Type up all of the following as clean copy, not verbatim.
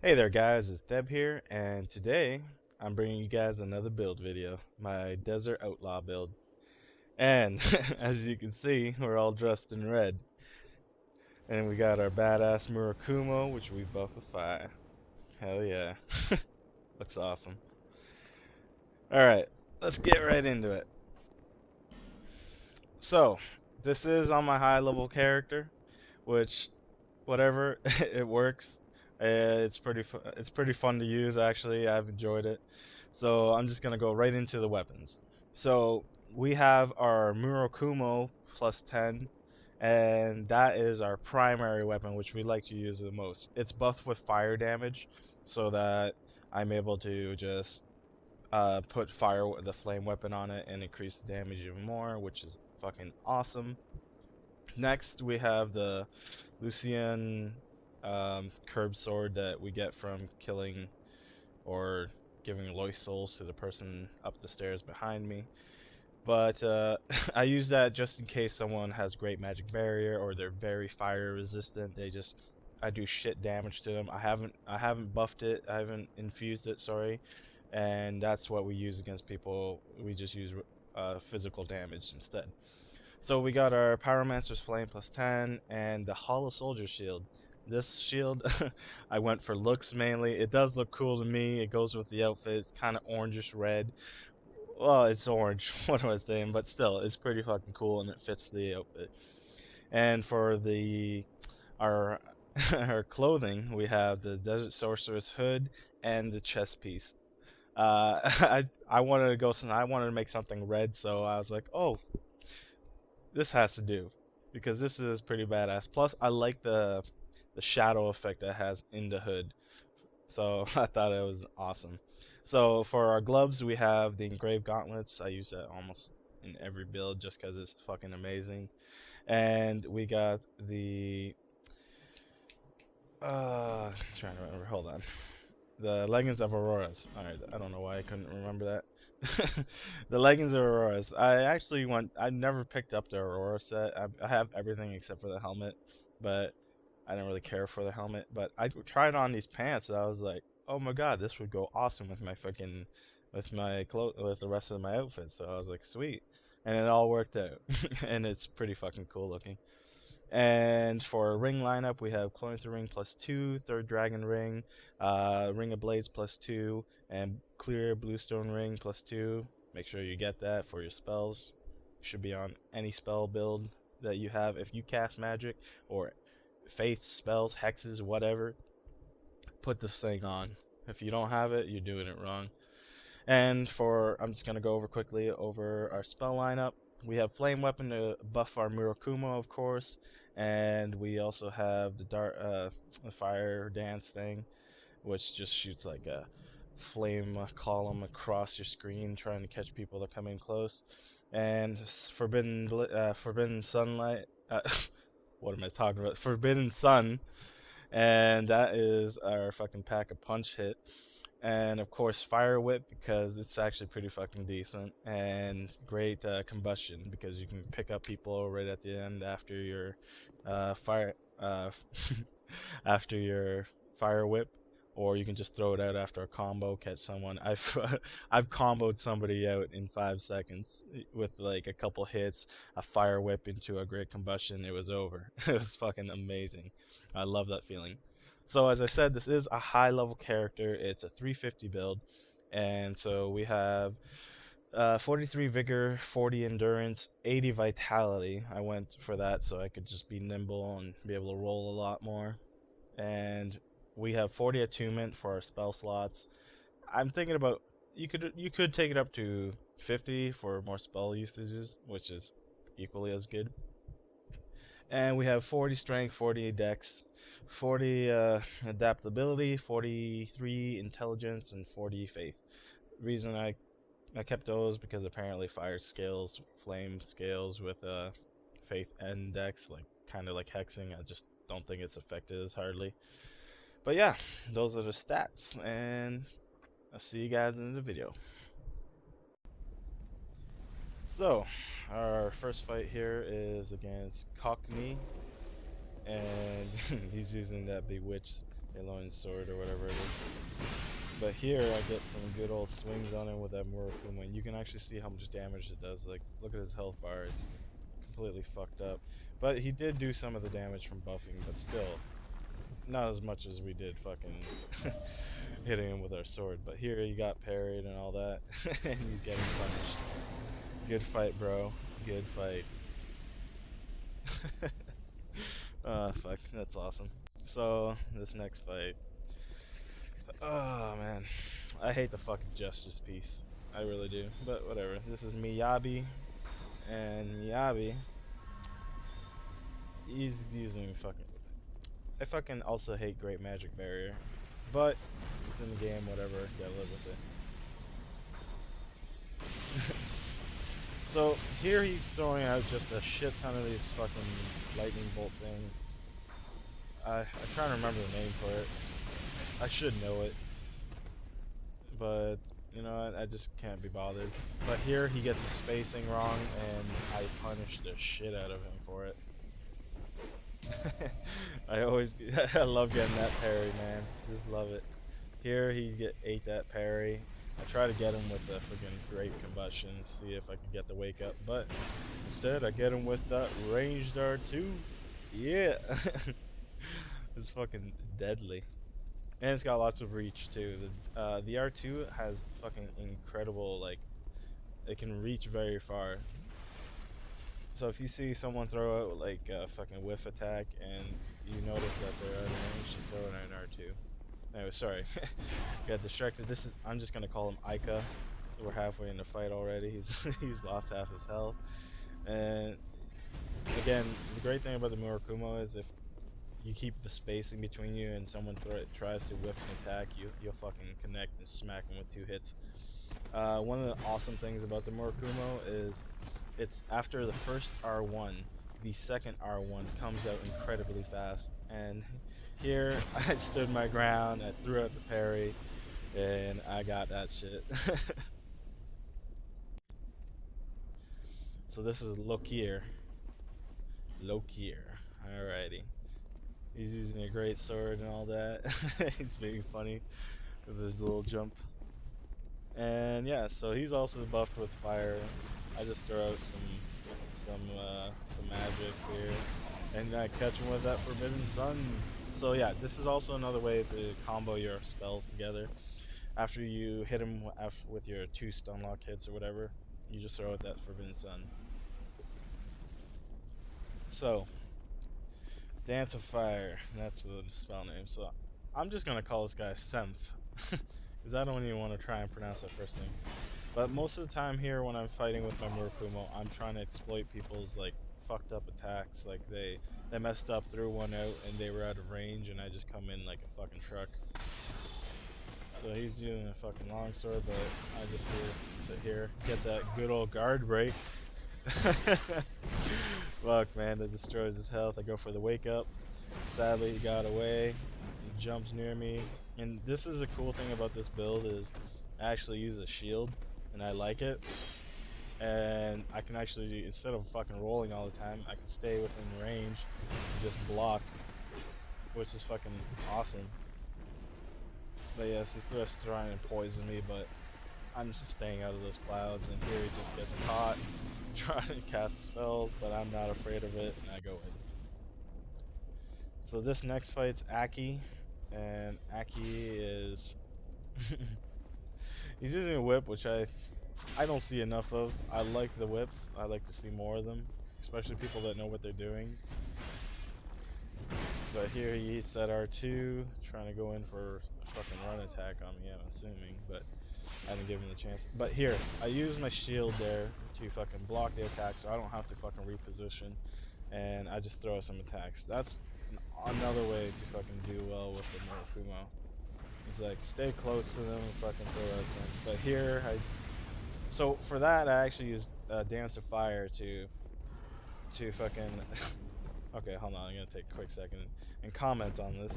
Hey there guys, it's Deb here, and today I'm bringing you guys another build video, my Desert Outlaw build. And as you can see, we're all dressed in red. And we got our badass Murakumo, which we buff with fire. Hell yeah. Looks awesome. Alright, let's get right into it. So, this is on my high level character, which, whatever, it works. It's pretty fun to use actually. I've enjoyed it. So I'm just gonna go right into the weapons. So we have our Murakumo plus 10, and that is our primary weapon, which we like to use the most. It's buffed with fire damage, so that I'm able to just put the flame weapon on it and increase the damage even more, which is fucking awesome. Next, we have the Lucian curb sword that we get from killing or giving lost souls to the person up the stairs behind me. But I use that just in case someone has great magic barrier or they're very fire resistant. I do shit damage to them. I haven't buffed it. I haven't infused it. Sorry, and that's what we use against people. We just use physical damage instead. So we got our Pyromancer's Flame plus 10 and the Hollow Soldier Shield. This shield, I went for looks mainly. It does look cool to me. It goes with the outfit. It's kind of orangish red. Well, it's orange. What am I saying? But still, it's pretty fucking cool and it fits the outfit. And for the our our clothing, we have the Desert Sorcerer's hood and the chest piece. I wanted to go some. I wanted to make something red, so I was like, oh, this has to do because this is pretty badass. Plus, I like the shadow effect that has in the hood, so I thought it was awesome. So for our gloves, we have the engraved gauntlets. I use that almost in every build just because it's fucking amazing. And we got the trying to remember. Hold on. The leggings of Auroras. Alright, I don't know why I couldn't remember that. The leggings of Auroras. I never picked up the Aurora set. I have everything except for the helmet, but I didn't really care for the helmet. But I tried on these pants and I was like, oh my god, this would go awesome with with the rest of my outfit. So I was like, sweet. And it all worked out. And it's pretty fucking cool looking. And for ring lineup, we have Cloyster Ring plus 2, Third Dragon Ring, Ring of Blades plus 2, and Clear Bluestone Ring plus 2. Make sure you get that for your spells. Should be on any spell build that you have. If you cast magic or faith spells, hexes, whatever, put this thing on. If you don't have it, you're doing it wrong. And I'm just going to go over quickly over our spell lineup. We have Flame Weapon to buff our Murakumo, of course, and we also have the Fire Dance thing, which just shoots like a flame column across your screen, trying to catch people that come in close. And Forbidden Sunlight. What am I talking about? Forbidden Sun, and that is our fucking pack a punch hit. And of course fire whip because it's actually pretty fucking decent, and great combustion because you can pick up people right at the end after your fire after your fire whip, or you can just throw it out after a combo, catch someone. I've comboed somebody out in 5 seconds with like a couple hits, a fire whip into a great combustion. It was over. It was fucking amazing. I love that feeling. So as I said, this is a high level character. It's a 350 build, and so we have 43 vigor, 40 endurance, 80 vitality. I went for that so I could just be nimble and be able to roll a lot more. And we have 40 attunement for our spell slots. I'm thinking about you could take it up to 50 for more spell usages, which is equally as good. And we have 40 strength, 40 dex, 40 adaptability, 43 intelligence, and 40 faith. Reason I kept those because apparently fire scales, flame scales with faith and dex, like kind of like hexing. I just don't think it's affected as hardly. But yeah, those are the stats, and I'll see you guys in the video. So, our first fight here is against Cockney, and he's using that bewitched Alolan sword or whatever it is. But here I get some good old swings on him with that Murakuma, and you can actually see how much damage it does. Like, look at his health bar, it's completely fucked up. But he did do some of the damage from buffing, but still, not as much as we did fucking hitting him with our sword. But here he got parried and all that, and he's getting punished. Good fight, bro. Good fight. Fuck, that's awesome. So, this next fight. Oh, man. I hate the fucking Justice piece. I really do. But whatever. This is Miyabi. And Miyabi, he's using fucking... I fucking also hate Great Magic Barrier. But, it's in the game, whatever. Gotta live with it. So, here he's throwing out just a shit ton of these fucking lightning bolt things. I'm trying to remember the name for it. I should know it. But, you know, I just can't be bothered. But here he gets the spacing wrong, and I punish the shit out of him for it. I love getting that parry, man. Just love it. Here he ate that parry. I try to get him with the freaking Great Combustion, see if I can get the wake up, but instead I get him with that ranged R2. Yeah! It's fucking deadly. And it's got lots of reach too. The R2 has fucking incredible, like, it can reach very far. So if you see someone throw out like a fucking whiff attack and you notice that they're out of range, just throw it an R2. Anyway, sorry, got distracted. I'm just gonna call him Ica. We're halfway in the fight already. He's lost half his health. And again, the great thing about the Murakumo is if you keep the spacing between you and someone tries to whiff an attack, you'll fucking connect and smack them with 2 hits. One of the awesome things about the Murakumo is it's after the first R1, the second R1 comes out incredibly fast. And here, I stood my ground, I threw out the parry, and I got that shit. So this is Lokir. Alrighty. He's using a great sword and all that. He's being funny with his little jump. And yeah, so he's also buffed with fire. I just throw out some magic here, and I catch him with that Forbidden Sun. So yeah, this is also another way to combo your spells together. After you hit him with your 2 stun lock hits or whatever, you just throw out that Forbidden Sun. So, Dance of Fire, that's the spell name. So I'm just gonna call this guy Senf, because I don't even want to try and pronounce that first thing. But most of the time here when I'm fighting with my Murakumo, I'm trying to exploit people's like fucked up attacks. Like they messed up, threw one out, and they were out of range, and I just come in like a fucking truck. So he's using a fucking longsword, but I just sit here, get that good old guard break. Fuck, man, that destroys his health. I go for the wake up. Sadly, he got away. He jumps near me. And this is a cool thing about this build is I actually use a shield, and I like it. And I can actually, instead of fucking rolling all the time, I can stay within range and just block, which is fucking awesome. But yes, he's just trying to poison me, but I'm just staying out of those clouds, and here he just gets caught trying to cast spells, but I'm not afraid of it, and I go in. So this next fight's Aki, and Aki is he's using a whip, which I don't see enough of. I like the whips. I like to see more of them, especially people that know what they're doing. But here he eats that R2, trying to go in for a fucking run attack on me, I'm assuming, but I didn't give him the chance. But here, I use my shield there to fucking block the attack so I don't have to fucking reposition, and I just throw some attacks. That's another way to fucking do well with the Murakumo. It's like, stay close to them and fucking throw out some. But here, so for that, I actually used Dance of Fire to fucking... Okay, hold on, I'm gonna take a quick second and comment on this.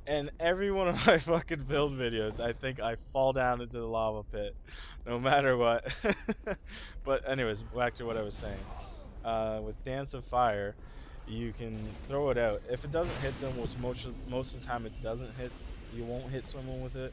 And every one of my fucking build videos, I think I fall down into the lava pit, no matter what. But anyways, back to what I was saying. With Dance of Fire, you can throw it out. If it doesn't hit them, which most of the time it doesn't hit, you won't hit someone with it.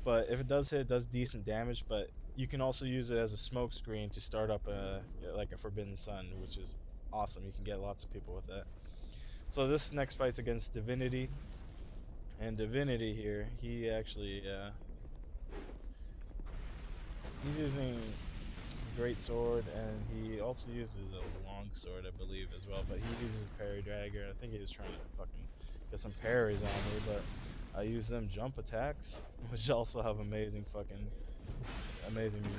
But if it does hit, it does decent damage. But you can also use it as a smoke screen to start up like a Forbidden Sun, which is awesome. You can get lots of people with that. So this next fight's against Divinity, and Divinity here, he actually he's using great sword, and he also uses a long sword, I believe, as well. But he uses parry dagger. I think he was trying to fucking get some parries on me, but I use them jump attacks, which also have amazing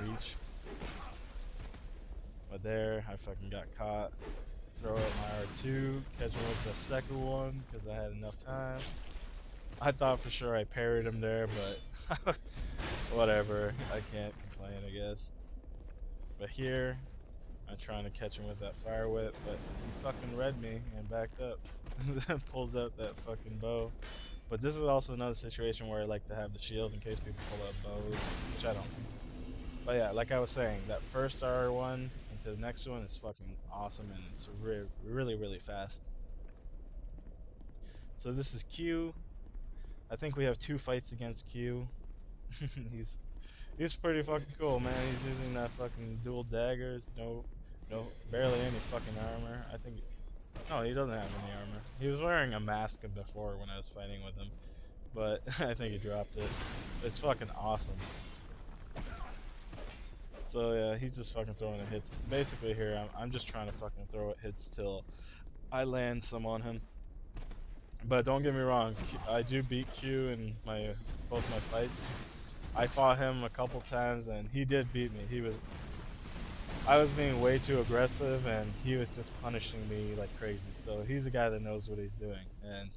reach. But there, I fucking got caught. Throw out my R2, catch him with the second one because I had enough time. I thought for sure I parried him there, but whatever. I can't complain, I guess. But here, I'm trying to catch him with that fire whip, but he fucking read me and backed up. Pulls out that fucking bow. But this is also another situation where I like to have the shield in case people pull out bows, which I don't. But yeah, like I was saying, that first R1 into the next one is fucking awesome, and it's really fast. So this is Q. I think we have 2 fights against Q. he's pretty fucking cool, man. He's using that fucking dual daggers, no, barely any fucking armor. I think, no, he doesn't have any armor. He was wearing a mask before when I was fighting with him, but I think he dropped it. It's fucking awesome. So yeah, he's just fucking throwing it hits. Basically here, I'm just trying to fucking throw it hits till I land some on him. But don't get me wrong, I do beat Q in both my fights. I fought him a couple times and he did beat me. I was being way too aggressive and he was just punishing me like crazy. So he's a guy that knows what he's doing. And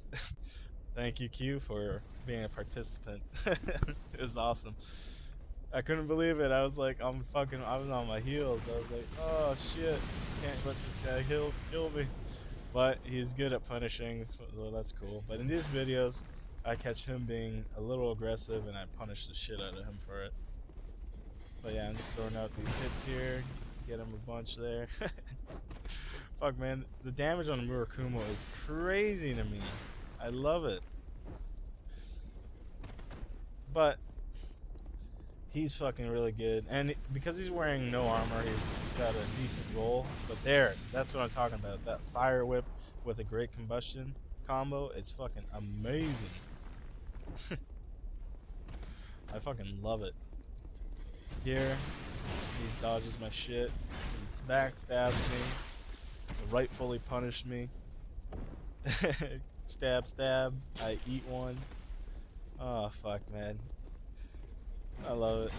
thank you, Q, for being a participant. It was awesome. I couldn't believe it. I was like, I was on my heels. I was like, oh shit, can't let this guy kill me. But he's good at punishing, so that's cool. But in these videos, I catch him being a little aggressive and I punish the shit out of him for it. But yeah, I'm just throwing out these hits here, get him a bunch there. Fuck, man, the damage on Murakumo is crazy to me. I love it. But he's fucking really good, and because he's wearing no armor, he's got a decent roll. But that's what I'm talking about. That fire whip with a great combustion combo, it's fucking amazing. I fucking love it. Here, he dodges my shit. He backstabs me, rightfully punished me. Stab, I eat one. Oh fuck, man. I love it.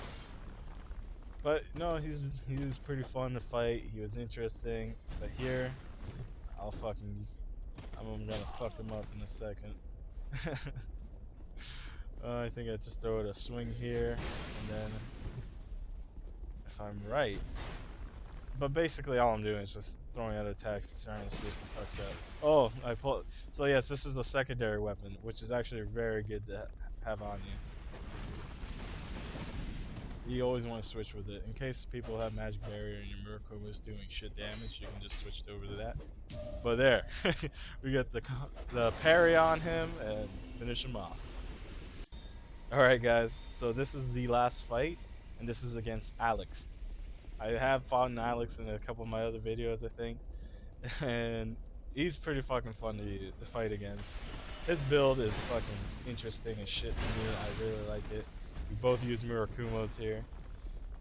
But no, he was pretty fun to fight. He was interesting. But here, I'm gonna fuck him up in a second. I think I just throw it a swing here, and then if I'm right. But basically, all I'm doing is just throwing out attacks, trying to see if he fucks up. Oh, I pulled. So yes, this is a secondary weapon, which is actually very good to have on you. You always want to switch with it. In case people have magic barrier and your Miracle was doing shit damage, you can just switch over to that. But there, we got the parry on him and finish him off. Alright guys, so this is the last fight, and this is against Alex. I have fought Alex in a couple of my other videos, I think, and he's pretty fucking fun to fight against. His build is fucking interesting as shit to me. I really like it. We both use Murakumos here,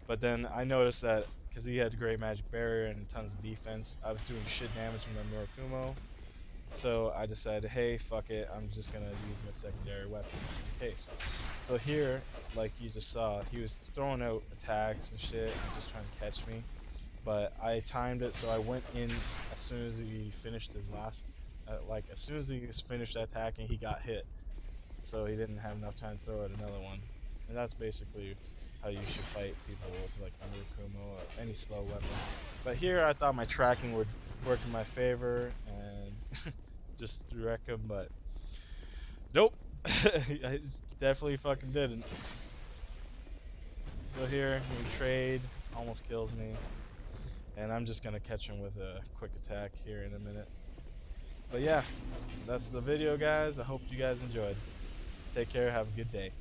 but then I noticed that because he had great magic barrier and tons of defense, I was doing shit damage with my Murakumo. So I decided, hey, fuck it, I'm just gonna use my secondary weapon in case. So here, like you just saw, he was throwing out attacks and shit, and just trying to catch me. But I timed it, so I went in as soon as he finished his last, as soon as he finished attacking, he got hit. So he didn't have enough time to throw out another one. And that's basically how you should fight people with like Murakumo or any slow weapon. But here I thought my tracking would work in my favor and just wreck him, but nope. I definitely fucking didn't. So here we trade, almost kills me. And I'm just gonna catch him with a quick attack here in a minute. But yeah, that's the video, guys. I hope you guys enjoyed. Take care. Have a good day.